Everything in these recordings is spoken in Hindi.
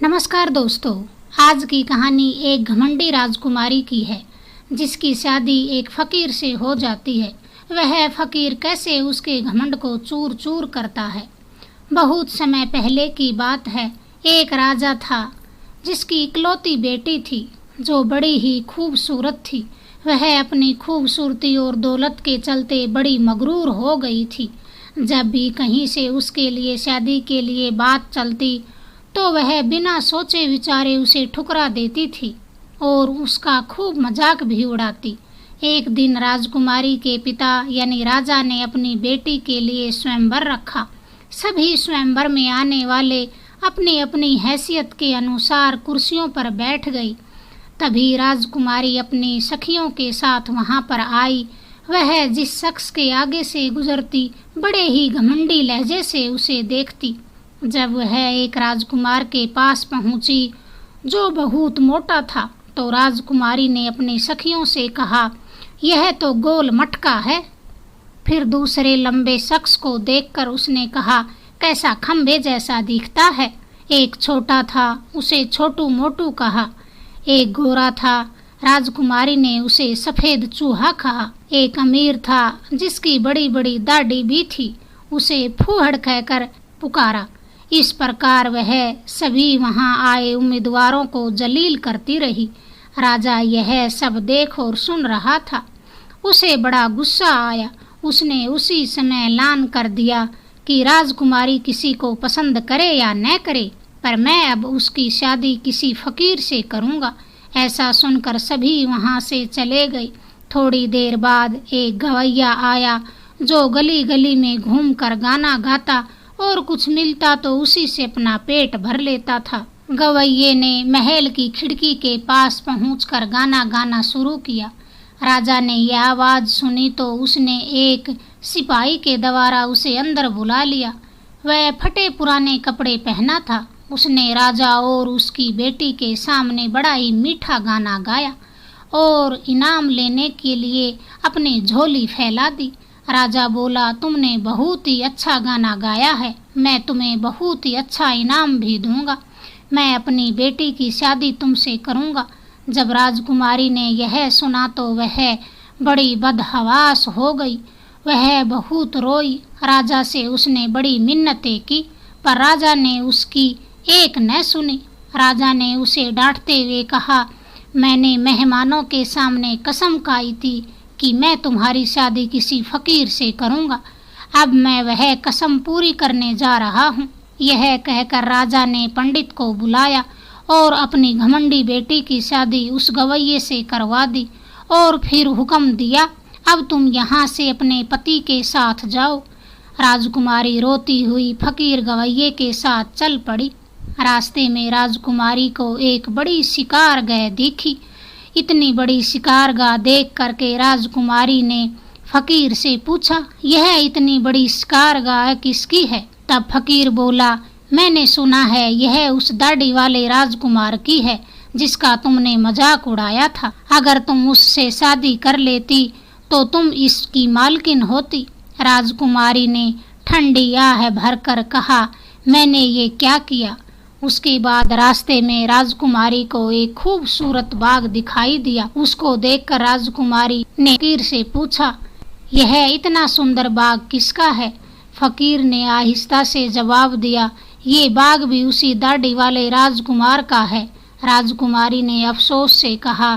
नमस्कार दोस्तों, आज की कहानी एक घमंडी राजकुमारी की है जिसकी शादी एक फकीर से हो जाती है। वह फकीर कैसे उसके घमंड को चूर चूर करता है। बहुत समय पहले की बात है। एक राजा था जिसकी इकलौती बेटी थी जो बड़ी ही खूबसूरत थी। वह अपनी खूबसूरती और दौलत के चलते बड़ी मगरूर हो गई थी। जब भी कहीं से उसके लिए शादी के लिए बात चलती तो वह बिना सोचे विचारे उसे ठुकरा देती थी और उसका खूब मजाक भी उड़ाती। एक दिन राजकुमारी के पिता यानी राजा ने अपनी बेटी के लिए स्वयंवर रखा। सभी स्वयंवर में आने वाले अपनी अपनी हैसियत के अनुसार कुर्सियों पर बैठ गई। तभी राजकुमारी अपनी सखियों के साथ वहां पर आई। वह जिस शख्स के आगे से गुजरती बड़े ही घमंडी लहजे से उसे देखती। जब वह एक राजकुमार के पास पहुंची जो बहुत मोटा था तो राजकुमारी ने अपनी सखियों से कहा, यह तो गोल मटका है। फिर दूसरे लंबे शख्स को देखकर उसने कहा, कैसा खंबे जैसा दिखता है। एक छोटा था, उसे छोटू मोटू कहा। एक गोरा था, राजकुमारी ने उसे सफेद चूहा कहा। एक अमीर था जिसकी बड़ी बड़ी दाढ़ी भी थी, उसे फूहड़ कहकर पुकारा। इस प्रकार वह सभी वहां आए उम्मीदवारों को जलील करती रही। राजा यह सब देख और सुन रहा था। उसे बड़ा गुस्सा आया। उसने उसी समय ऐलान कर दिया कि राजकुमारी किसी को पसंद करे या न करे, पर मैं अब उसकी शादी किसी फकीर से करूंगा। ऐसा सुनकर सभी वहां से चले गए। थोड़ी देर बाद एक गवैया आया जो गली गली में घूमकर गाना गाता और कुछ मिलता तो उसी से अपना पेट भर लेता था। गवैये ने महल की खिड़की के पास पहुंचकर गाना गाना शुरू किया। राजा ने यह आवाज सुनी तो उसने एक सिपाही के द्वारा उसे अंदर बुला लिया। वह फटे पुराने कपड़े पहना था। उसने राजा और उसकी बेटी के सामने बड़ा ही मीठा गाना गाया और इनाम लेने के लिए अपनी झोली फैला दी। राजा बोला, तुमने बहुत ही अच्छा गाना गाया है, मैं तुम्हें बहुत ही अच्छा इनाम भी दूंगा। मैं अपनी बेटी की शादी तुमसे करूंगा। जब राजकुमारी ने यह सुना तो वह बड़ी बदहवास हो गई। वह बहुत रोई। राजा से उसने बड़ी मिन्नतें की पर राजा ने उसकी एक न सुनी। राजा ने उसे डांटते हुए कहा, मैंने मेहमानों के सामने कसम खाई थी कि मैं तुम्हारी शादी किसी फकीर से करूंगा। अब मैं वह कसम पूरी करने जा रहा हूँ। यह कहकर राजा ने पंडित को बुलाया और अपनी घमंडी बेटी की शादी उस गवैये से करवा दी और फिर हुक्म दिया, अब तुम यहाँ से अपने पति के साथ जाओ। राजकुमारी रोती हुई फकीर गवैये के साथ चल पड़ी। रास्ते में राजकुमारी को एक बड़ी शिकारगाह दिखी। इतनी बड़ी शिकारगाह देख करके राजकुमारी ने फकीर से पूछा, यह इतनी बड़ी शिकारगाह किसकी है? तब फकीर बोला, मैंने सुना है यह उस दाढ़ी वाले राजकुमार की है जिसका तुमने मजाक उड़ाया था। अगर तुम उससे शादी कर लेती तो तुम इसकी मालकिन होती। राजकुमारी ने ठंडी आह भरकर कहा, मैंने ये क्या किया? उसके बाद रास्ते में राजकुमारी को एक खूबसूरत बाग दिखाई दिया। उसको देखकर राजकुमारी ने फकीर से पूछा, यह इतना सुंदर बाग किसका है? फकीर ने आहिस्ता से जवाब दिया, ये बाग भी उसी दाढ़ी वाले राजकुमार का है। राजकुमारी ने अफसोस से कहा,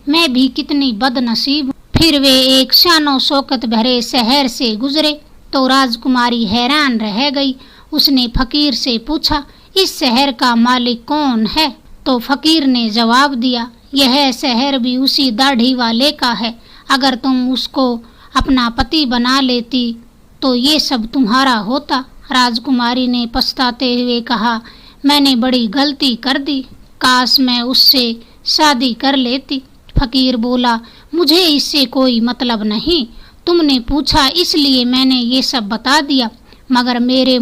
मैं भी कितनी बदनसीब हूँ। फिर वे एक शानो शौकत भरे शहर से गुजरे तो राजकुमारी हैरान रह गई। उसने फकीर से पूछा, इस शहर का मालिक कौन है? तो फकीर ने जवाब दिया, यह शहर भी उसी दाढ़ी वाले का है। अगर तुम उसको अपना पति बना लेती तो ये सब तुम्हारा होता। राजकुमारी ने पछताते हुए कहा, मैंने बड़ी गलती कर दी, काश मैं उससे शादी कर लेती। फकीर बोला, मुझे इससे कोई मतलब नहीं, तुमने पूछा इसलिए मैंने ये सब बता दिया, मगर मेरे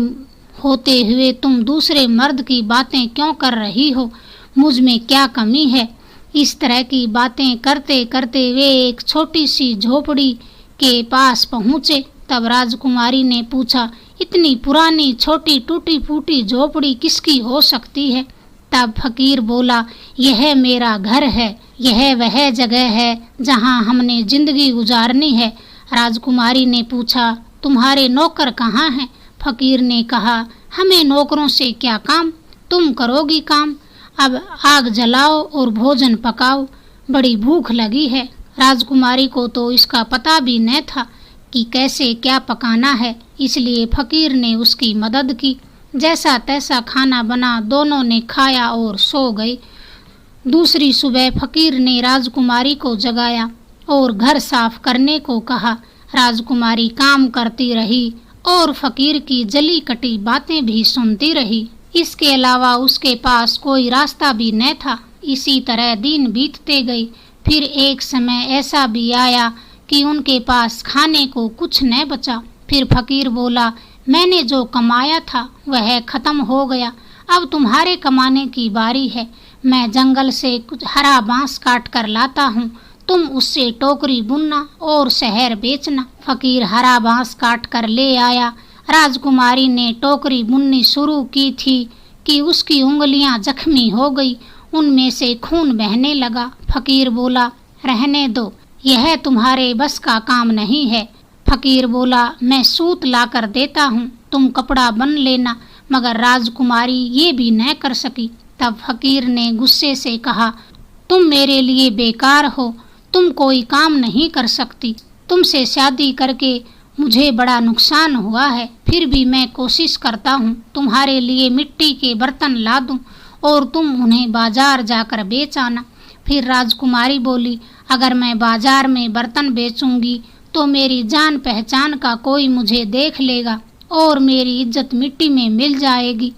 होते हुए तुम दूसरे मर्द की बातें क्यों कर रही हो? मुझ में क्या कमी है? इस तरह की बातें करते करते वे एक छोटी सी झोपड़ी के पास पहुँचे। तब राजकुमारी ने पूछा, इतनी पुरानी छोटी टूटी फूटी झोपड़ी किसकी हो सकती है? तब फकीर बोला, यह मेरा घर है, यह वह जगह है जहाँ हमने जिंदगी गुजारनी है। राजकुमारी ने पूछा, तुम्हारे नौकर कहाँ हैं? फकीर ने कहा, हमें नौकरों से क्या काम, तुम करोगी काम। अब आग जलाओ और भोजन पकाओ, बड़ी भूख लगी है। राजकुमारी को तो इसका पता भी न था कि कैसे क्या पकाना है, इसलिए फकीर ने उसकी मदद की। जैसा तैसा खाना बना, दोनों ने खाया और सो गए। दूसरी सुबह फकीर ने राजकुमारी को जगाया और घर साफ करने को कहा। राजकुमारी काम करती रही और फकीर की जली कटी बातें भी सुनती रही। इसके अलावा उसके पास कोई रास्ता भी न था। इसी तरह दिन बीतते गए। फिर एक समय ऐसा भी आया कि उनके पास खाने को कुछ न बचा। फिर फकीर बोला, मैंने जो कमाया था वह खत्म हो गया, अब तुम्हारे कमाने की बारी है। मैं जंगल से कुछ हरा बांस काट कर लाता हूँ, तुम उससे टोकरी बुनना और शहर बेचना। फकीर हरा बांस काट कर ले आया। राजकुमारी ने टोकरी बुननी शुरू की थी कि उसकी उंगलियां जख्मी हो गई, उनमें से खून बहने लगा। फकीर बोला, रहने दो, यह तुम्हारे बस का काम नहीं है। फकीर बोला, मैं सूत ला कर देता हूँ, तुम कपड़ा बन लेना। मगर राजकुमारी ये भी न कर सकी। तब फकीर ने गुस्से से कहा, तुम मेरे लिए बेकार हो, तुम कोई काम नहीं कर सकती। तुमसे शादी करके मुझे बड़ा नुकसान हुआ है, फिर भी मैं कोशिश करता हूँ तुम्हारे लिए मिट्टी के बर्तन ला दूँ और तुम उन्हें बाजार जाकर बेच आना। फिर राजकुमारी बोली, अगर मैं बाजार में बर्तन बेचूंगी तो मेरी जान पहचान का कोई मुझे देख लेगा और मेरी इज्जत मिट्टी में मिल जाएगी,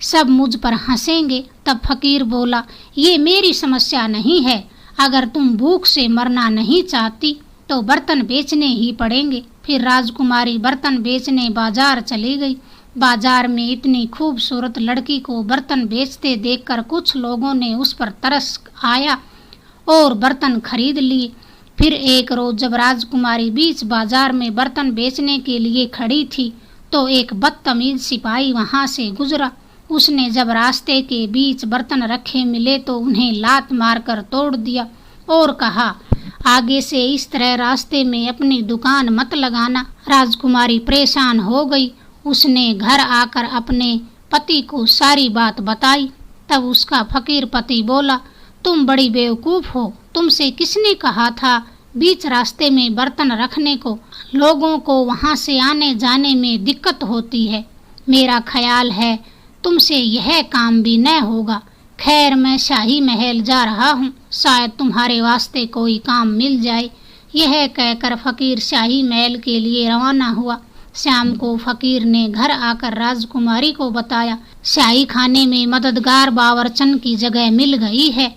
सब मुझ पर हंसेंगे। तब फकीर बोला, ये मेरी समस्या नहीं है, अगर तुम भूख से मरना नहीं चाहती तो बर्तन बेचने ही पड़ेंगे। फिर राजकुमारी बर्तन बेचने बाजार चली गई। बाजार में इतनी खूबसूरत लड़की को बर्तन बेचते देखकर कुछ लोगों ने उस पर तरस आया और बर्तन खरीद लिए। फिर एक रोज जब राजकुमारी बीच बाजार में बर्तन बेचने के लिए खड़ी थी तो एक बदतमीज सिपाही वहां से गुजरा। उसने जब रास्ते के बीच बर्तन रखे मिले तो उन्हें लात मारकर तोड़ दिया और कहा, आगे से इस तरह रास्ते में अपनी दुकान मत लगाना। राजकुमारी परेशान हो गई। उसने घर आकर अपने पति को सारी बात बताई। तब उसका फकीर पति बोला, तुम बड़ी बेवकूफ हो, तुमसे किसने कहा था बीच रास्ते में बर्तन रखने को? लोगों को वहां से आने जाने में दिक्कत होती है। मेरा ख्याल है तुमसे यह काम भी न होगा। खैर, मैं शाही महल जा रहा हूँ, शायद तुम्हारे वास्ते कोई काम मिल जाए। यह कहकर फकीर शाही महल के लिए रवाना हुआ। शाम को फकीर ने घर आकर राजकुमारी को बताया, शाही खाने में मददगार बावर्चन की जगह मिल गई है,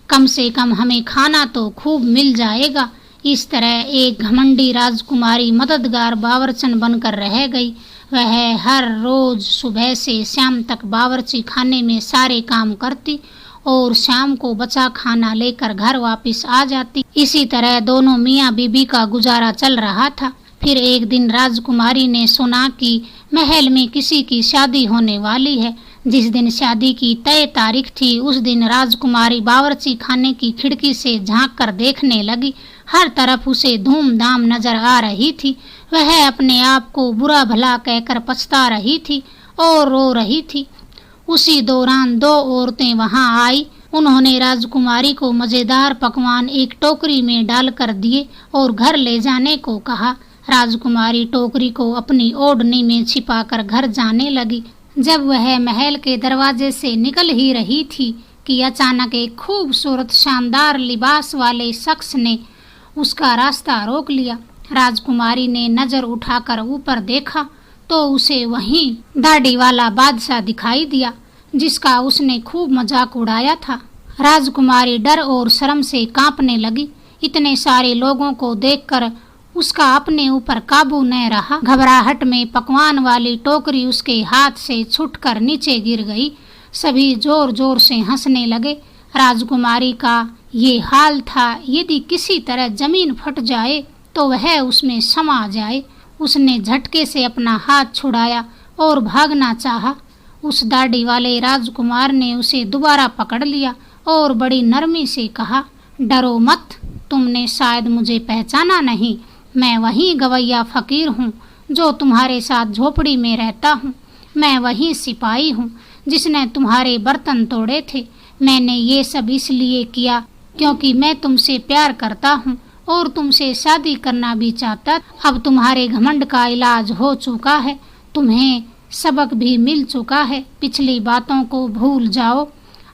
कम से कम हमें खाना तो खूब मिल जाएगा। इस तरह एक घमंडी राजकुमारी मददगार बावर्चन बनकर रह गई। वह हर रोज सुबह से शाम तक बावर्ची खाने में सारे काम करती और शाम को बचा खाना लेकर घर वापस आ जाती। इसी तरह दोनों मियाँ बीबी का गुजारा चल रहा था। फिर एक दिन राजकुमारी ने सुना कि महल में किसी की शादी होने वाली है। जिस दिन शादी की तय तारीख थी उस दिन राजकुमारी बावर्ची खाने की खिड़की से झांक कर देखने लगी। हर तरफ उसे धूमधाम नजर आ रही थी। वह अपने आप को बुरा भला कहकर पछता रही थी और रो रही थी। उसी दौरान दो औरतें वहां आई। उन्होंने राजकुमारी को मजेदार पकवान एक टोकरी में डालकर दिए और घर ले जाने को कहा। राजकुमारी टोकरी को अपनी ओढ़नी में छिपाकर घर जाने लगी। जब वह महल के दरवाजे से निकल ही रही थी कि अचानक एक खूबसूरत शानदार लिबास वाले शख्स ने उसका रास्ता रोक लिया। राजकुमारी ने नजर उठाकर ऊपर देखा तो उसे वहीं दाढ़ी वाला बादशाह दिखाई दिया जिसका उसने खूब मजाक उड़ाया था। राजकुमारी डर और शर्म से कांपने लगी। इतने सारे लोगों को देखकर उसका अपने ऊपर काबू न रहा। घबराहट में पकवान वाली टोकरी उसके हाथ से छूटकर नीचे गिर गई। सभी जोर जोर से हंसने लगे। राजकुमारी का ये हाल था, यदि किसी तरह जमीन फट जाए तो वह उसमें समा जाए। उसने झटके से अपना हाथ छुड़ाया और भागना चाहा। उस दाढ़ी वाले राजकुमार ने उसे दोबारा पकड़ लिया और बड़ी नरमी से कहा, डरो मत, तुमने शायद मुझे पहचाना नहीं। मैं वही गवैया फकीर हूँ जो तुम्हारे साथ झोपड़ी में रहता हूँ। मैं वही सिपाही हूँ जिसने तुम्हारे बर्तन तोड़े थे। मैंने ये सब इसलिए किया क्योंकि मैं तुमसे प्यार करता हूँ और तुमसे शादी करना भी चाहता। अब तुम्हारे घमंड का इलाज हो चुका है, तुम्हें सबक भी मिल चुका है। पिछली बातों को भूल जाओ,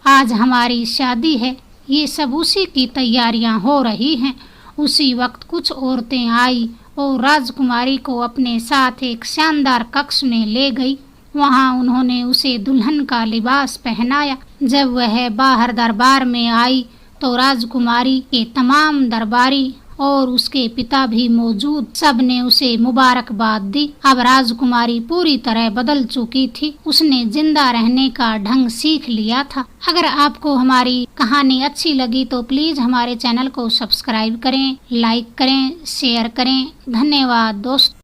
आज हमारी शादी है। ये सब उसी की तैयारियां हो रही हैं। उसी वक्त कुछ औरतें आई और राजकुमारी को अपने साथ एक शानदार कक्ष में ले गई। वहां उन्होंने उसे दुल्हन का लिबास पहनाया। जब वह बाहर दरबार में आई तो राजकुमारी के तमाम दरबारी और उसके पिता भी मौजूद, सबने उसे मुबारकबाद दी। अब राजकुमारी पूरी तरह बदल चुकी थी। उसने जिंदा रहने का ढंग सीख लिया था। अगर आपको हमारी कहानी अच्छी लगी तो प्लीज हमारे चैनल को सब्सक्राइब करें, लाइक करें, शेयर करें। धन्यवाद दोस्तों।